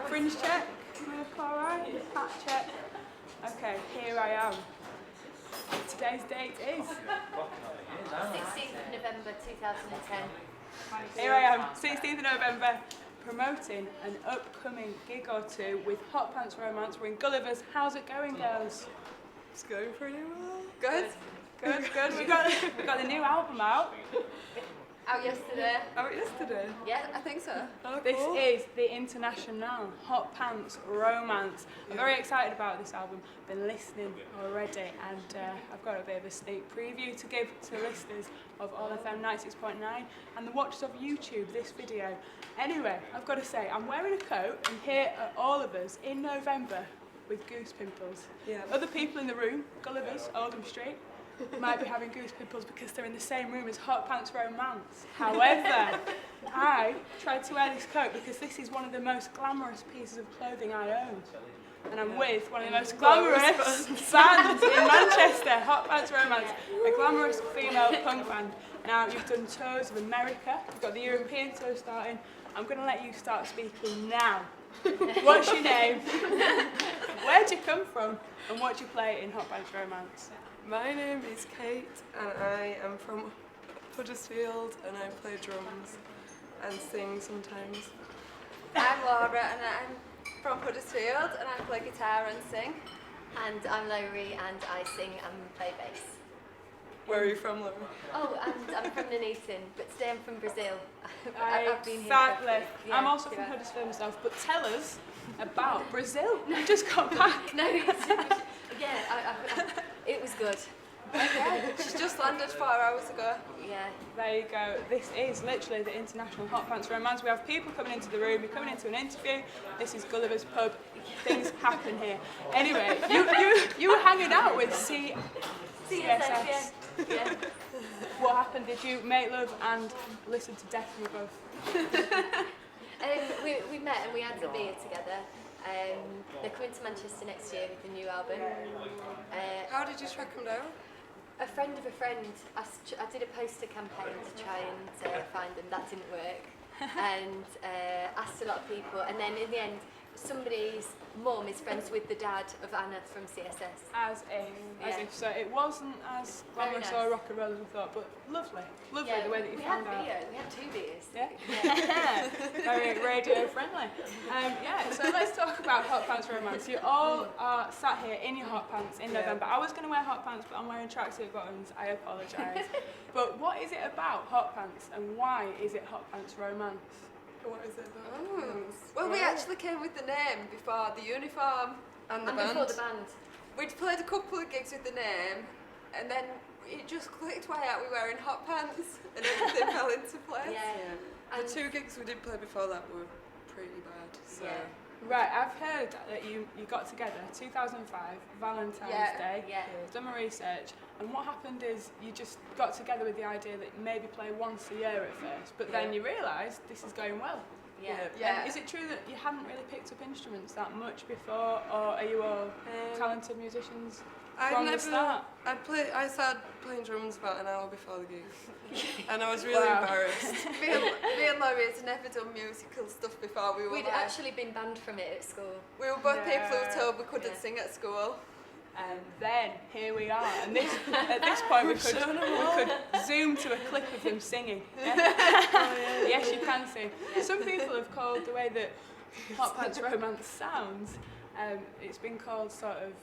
Fringe check. Look alright. Hat check. Okay, here I am. Today's date is 16th of November 2010. here I am, 16th of November, promoting an upcoming gig or two with Hotpants Romance. We're in Gullivers. How's it going, girls? It's going pretty well. Good. Good. We got the new album out. Out yesterday. Out yesterday? Yeah, I think so. Oh, This cool. is the international Hotpants Romance. I'm very excited about this album. Been listening already, and I've got a bit of a sneak preview to give to listeners of All FM 96.9 and the watchers of YouTube this video. Anyway, I've got to say, I'm wearing a coat, and here are all of us in November with goose pimples. Yeah. Other people in the room, Gullivers, Oldham Street, might be having goose pimples because they're in the same room as Hotpants Romance. However, I tried to wear this coat because this is one of the most glamorous pieces of clothing I own. And I'm with one of the most glamorous bands in Manchester, Hotpants Romance, a glamorous female punk band. Now, you've done tours of America, you've got the European tour starting. I'm going to let you start speaking now. What's your name? Where'd you come from? And what do you play in Hotpants Romance? My name is Kate, and I am from Huddersfield, and I play drums and sing sometimes. I'm Laura and I'm from Huddersfield and I play guitar and sing. And I'm Lowry and I sing and play bass. Where are you from, Laura? Oh, and I'm from Nuneaton, but today I'm from Brazil. I've been here. Exactly. Yeah, I'm also from yeah. Huddersfield myself, but tell us about Brazil. You just got back. No, it was good. Yeah, she's just landed 4 hours ago. Yeah. There you go. This is literally the international Hotpants Romance. We have people coming into the room. You're coming into an interview. This is Gulliver's pub. Things happen here. Anyway, you were hanging out with CSS. Yeah. What happened? Did you make love and listen to Death from Above? We met and we had a beer together. They're coming to Manchester next year with the new album. How did you track them down? A friend of a friend, I did a poster campaign to try and find them. That didn't work. And asked a lot of people, and then in the end, somebody's mum is friends with the dad of Anna from CSS. As if so. It wasn't as glamorous nice. or rock and roll as we thought, but lovely the way that you we found had out. beer. We had 2 beers. Yeah. Very radio friendly. So let's talk about Hotpants Romance. You all are sat here in your hot pants in November. I was going to wear hot pants, but I'm wearing tracksuit bottoms. I apologise. But what is it about hot pants, and why is it Hotpants Romance? What is it about? Well, we actually came with the name before the uniform And the And band? before the band. We'd played a couple of gigs with the name and then it just clicked why aren't we wearing hot pants and everything fell into place. Yeah. The And 2 gigs we did play before that were pretty bad, so... Yeah. Right, I've heard that you got together 2005, Valentine's Day. Yeah. Done my research, and what happened is you just got together with the idea that you maybe play once a year at first, but then you realised this is going well. Yeah. Yeah. And is it true that you hadn't really picked up instruments that much before, or are you all talented musicians from the start? I started playing drums about an hour before the gig, and I was really Wow. embarrassed. Me and Laurie had never done musical stuff before we were We'd there. actually been banned from it at school. We were both people who Yeah. were told we couldn't sing at school. And then here we are, and at this point we could zoom to a clip of them singing. Yes, you can sing. Some people have called the way that Hotpants Romance sounds, it's been called sort of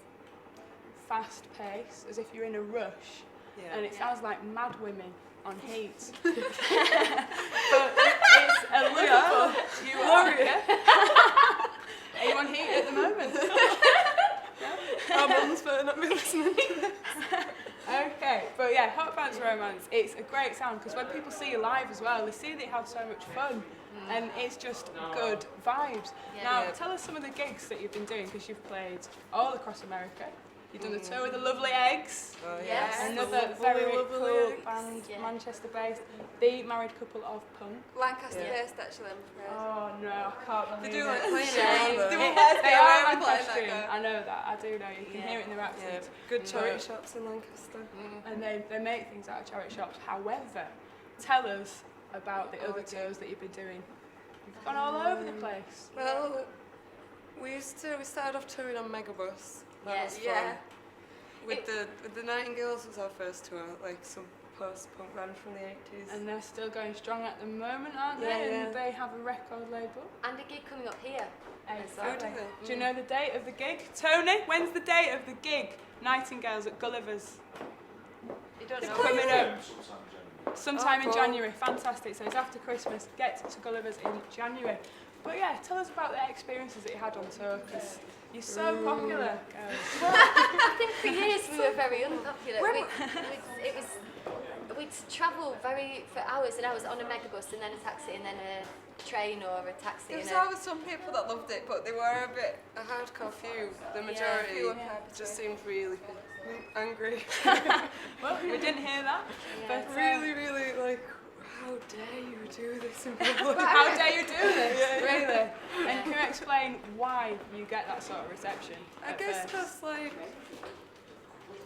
fast pace, as if you're in a rush, and it sounds like Mad Women on Heat. But it's a Liverpool. You are. Yeah? Are you on Heat at the moment? Our mums better not be listening to this. Okay, but yeah, Hotpants Romance, it's a great sound because when people see you live as well, they see that you have so much fun and it's just good vibes. Yeah. Now, tell us some of the gigs that you've been doing because you've played all across America. You've done the tour with the Lovely Eggs, Oh, Yes. another The very Lovely cool Eggs. band, Yeah. Manchester-based, the married couple of punk. Lancaster Yeah. based actually, I'm afraid. Oh no, I can't They believe do like it. playing Shame. around They though. were best They get are away with playing Lancastrian, that I know that, I do know, you can Yeah. hear it in their Yeah, accents. good charity But- shops in Lancaster. And they make things out of charity shops. However, tell us about the other tours that you've been doing. You've gone all over the place. Well, we started off touring on Megabus. That Yeah. was fun. Yeah. With the Nightingales was our first tour, like some post-punk band from the 80s. And they're still going strong at the moment, aren't they? Yeah, And yeah. they have a record label. And a gig coming up here. Exactly. Oh, do they? Do you know the date of the gig? Tony, when's the date of the gig? Nightingales at Gullivers. You don't It's know. coming up. Sometime Oh, in cool. January. Fantastic. So it's after Christmas. Get to Gullivers in January. But yeah, tell us about the experiences that you had on tour, because you're so popular, girls. I think for years we were very unpopular. We'd travel for hours and hours on a megabus and then a taxi and then a train or a taxi. There was and a, always some people that loved it, but they were a bit. A hardcore few. The majority just seemed really angry. Well, we didn't hear that. Yeah. But really like, how dare you do this in public? how dare you do this? Yeah, yeah. Really? And can you explain why you get that sort of reception? I at guess first? because, like,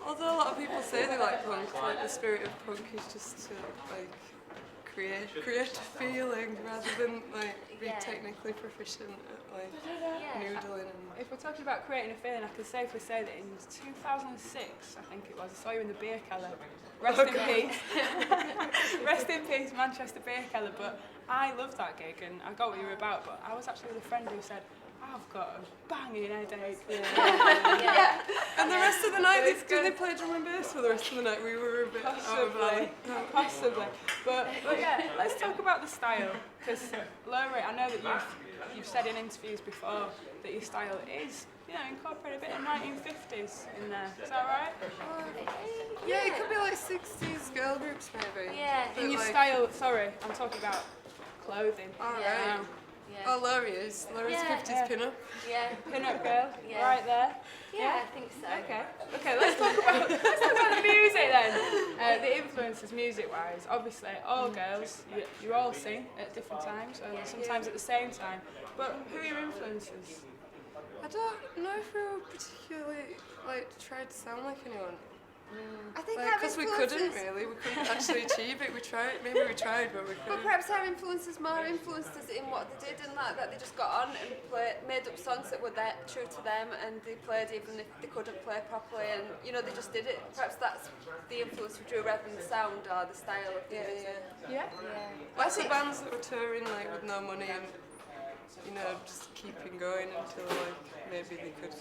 although a lot of people say they like punk, like the spirit of punk is just to like create a feeling rather than like be Yeah. technically proficient at like yeah. noodling and. If we're talking about creating a feeling, I can safely say that in 2006, I think it was, I saw you in the beer cellar. Rest in peace. Rest in peace, Manchester Beer Cellar. But I loved that gig and I got what you were about, but I was actually with a friend who said, I've got a banging headache. Yeah. And the rest of the night, It's did they good. play drum and bass for the rest of the night? We were a bit out of Possibly, possibly. But yeah, let's talk about the style. Because Laurie, I know that you've said in interviews before that your style is, incorporate a bit of 1950s in there. Is that right? Yeah, it could be like 60s girl groups maybe. Yeah. In your like- style, sorry, I'm talking about clothing. Alright. Yeah. Oh, Laurie's Yeah. 50s Yeah. pin-up. Yeah. Pin-up girl, Yeah. right there. Yeah, I think so. Okay, let's talk about the music then. The influences music-wise, obviously, all girls, you all sing at different times, or sometimes at the same time. But who are your influences? I don't know if we were particularly like tried to sound like anyone. I think Because we couldn't really, we couldn't actually achieve it. We tried, but we But couldn't. perhaps our influences more influenced us in what they did and that they just got on and made up songs that were true to them and they played even if they couldn't play properly and they just did it. Perhaps that's the influence we drew rather than the sound or the style of the music. Yeah? Lots of bands that were touring like with no money and just keeping going until like maybe they could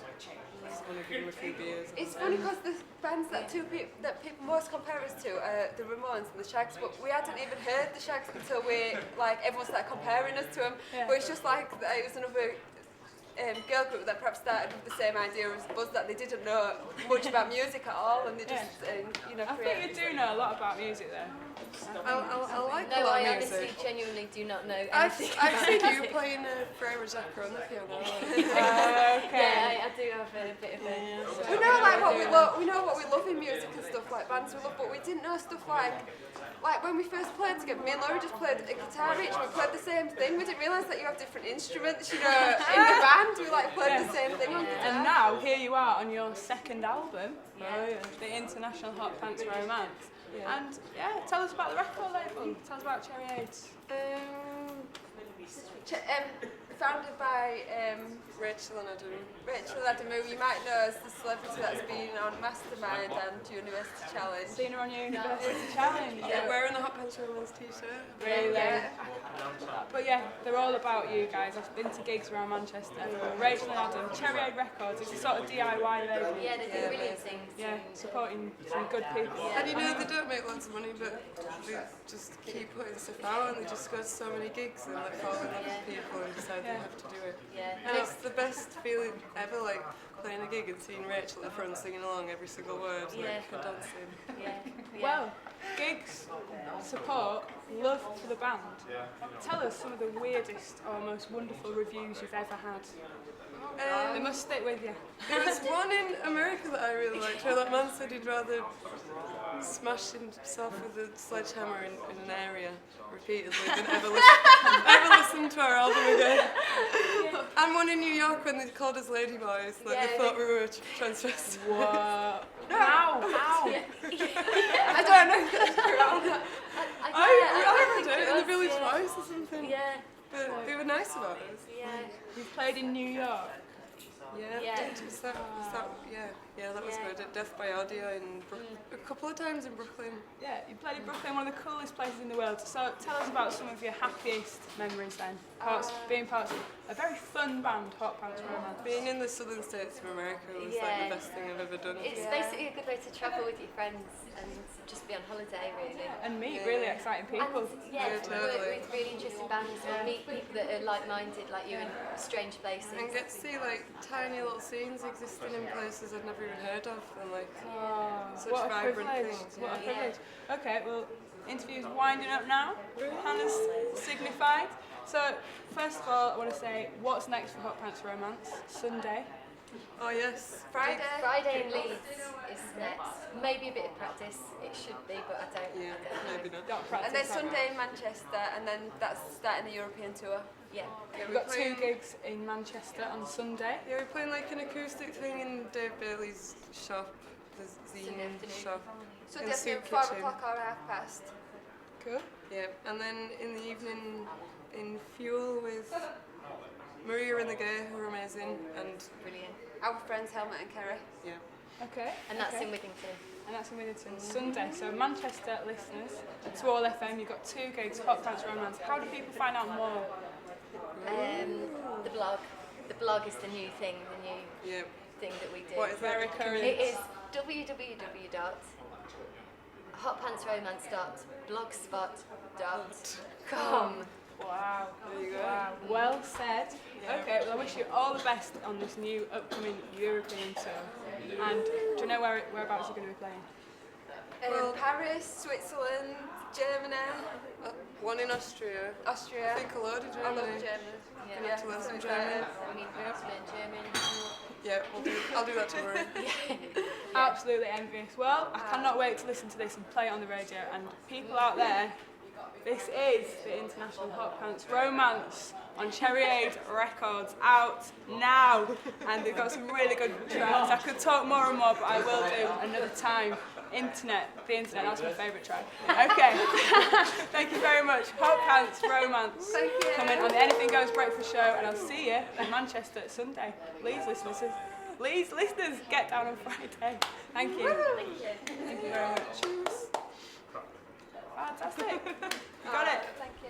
only give them a few beers. It's funny because the bands that people most compare us to are the Ramones and the Shags, but we hadn't even heard the Shags until everyone started comparing us to them. Yeah. But it's just like it was another girl group that perhaps started with the same idea as us, that they didn't know much about music at all, and they just I think created. you do know a lot about music there. I like a No, lot I of honestly, music. genuinely do not know I've anything. seen about you music. playing Freya Jacker on the piano. Okay. Yeah, I do have a bit of a. We know like what we love. We know what we love in music and stuff, like bands we love, but we didn't know stuff like when we first played together. Me and Laurie just played a guitar each. We played the same thing. We didn't realise that you have different instruments. In the band, we played the same thing on guitar. And now, here you are on your second album, the International Hotpants Romance. And tell us about the record label. Tell us about Cherry Aids. Founded by Rachel and Adam. Rachel Ledgard, who you might know as the celebrity that's been on Mastermind and University Challenge. Seen her on your University Challenge. Yeah, wearing the Hotpants Romance t-shirt. Really? Yeah. But they're all about you guys. I've been to gigs around Manchester. Rachel and Adam, Cherry Aid Records, it's a sort of DIY label. Yeah, they do brilliant things. Yeah, supporting some good people. And they don't make lots of money, but they just keep putting stuff out and they just go to so many gigs and like fall in love with people and decide they have to do it. Yeah. And it's the best feeling ever, like playing a gig and seeing Rachel at the front singing along every single word, like her dancing. Yeah. Well, gigs, support, love for the band. Tell us some of the weirdest or most wonderful reviews you've ever had. They must stick with you. There was one in America that I really liked where that man said he'd rather smash himself with a sledgehammer in an area repeatedly than ever listen to our album again. And one in New York when they called us ladyboys, like they thought we were transvestites. Whoa. How? I don't know if that's true. I heard it in the Village Voice or something. Yeah. But they were nice about us. Yeah. You've played in New York. Yeah. That was good. At Death by Audio in a couple of times in Brooklyn. Yeah, you played in Brooklyn, one of the coolest places in the world. So tell us about some of your happiest memories then. Being part of a very fun band, Hotpants Romance. Being in the southern states of America was like Yeah. the best thing I've ever done. It's basically a good way to travel with your friends and just be on holiday, really. And meet really exciting people. And Yeah, totally. work with really interesting bands and meet people that are like-minded, like you, in strange places. And get to see like tiny little scenes existing in places I'd never even heard of, and like such What a vibrant privilege. things. What a Yeah. privilege. Okay, well, interview's winding up now. Hannah's signified. So, first of all, I want to say, what's next for Hotpants Romance? Sunday. Oh yes. Friday in Leeds is next. Maybe a bit of practice. It should be, but I don't. Yeah, I don't know. maybe not. Don't practice And then that. Sunday in Manchester, and then that's starting the European tour. Yeah. We've got 2 gigs in Manchester on Sunday. Yeah, we're playing like an acoustic thing in Dave Bailey's shop, the Sunday zine afternoon. shop. So in they have to Soup be 4 Kitchen. o'clock or 1:30. Cool. Yeah, and then in the evening in Fuel with Maria and the Gay, who are amazing, and Brilliant. Our friends Helmet and Kerry. yeah. Okay. And that's okay. in Withington. And that's in Withington Sunday. So Manchester listeners, to All FM, you've got 2 gigs, Hotpants Romance. How do people find out more? The blog. The blog is the new thing, the new Yeah. thing that we do. What is Very it? current. It is www.hotpantsromance.blogspot.com. Wow. There you go. Wow. Well said. Okay, well I wish you all the best on this new upcoming European tour. And do you know whereabouts you're going to be playing? Well- Paris, Switzerland, Germany, One in Austria. Austria. I think a load of I love Germany. Germany. Yeah. To learn some so German. We need to learn German. Yeah, I'll do that tomorrow. Absolutely envious. Well, I cannot wait to listen to this and play it on the radio. And people out there, this is the International Hotpants Romance on Cherry Aid Records, out now. And they've got some really good tracks. I could talk more and more, but I will do another time. The internet, that's my favourite track. Okay, thank you very much. Hotpants Romance Thank you. coming on the Anything Goes breakfast show, and I'll see you in Manchester Sunday. Please, listeners, get down on Friday. Thank you. Thank you very much. Fantastic. You got it. Thank you.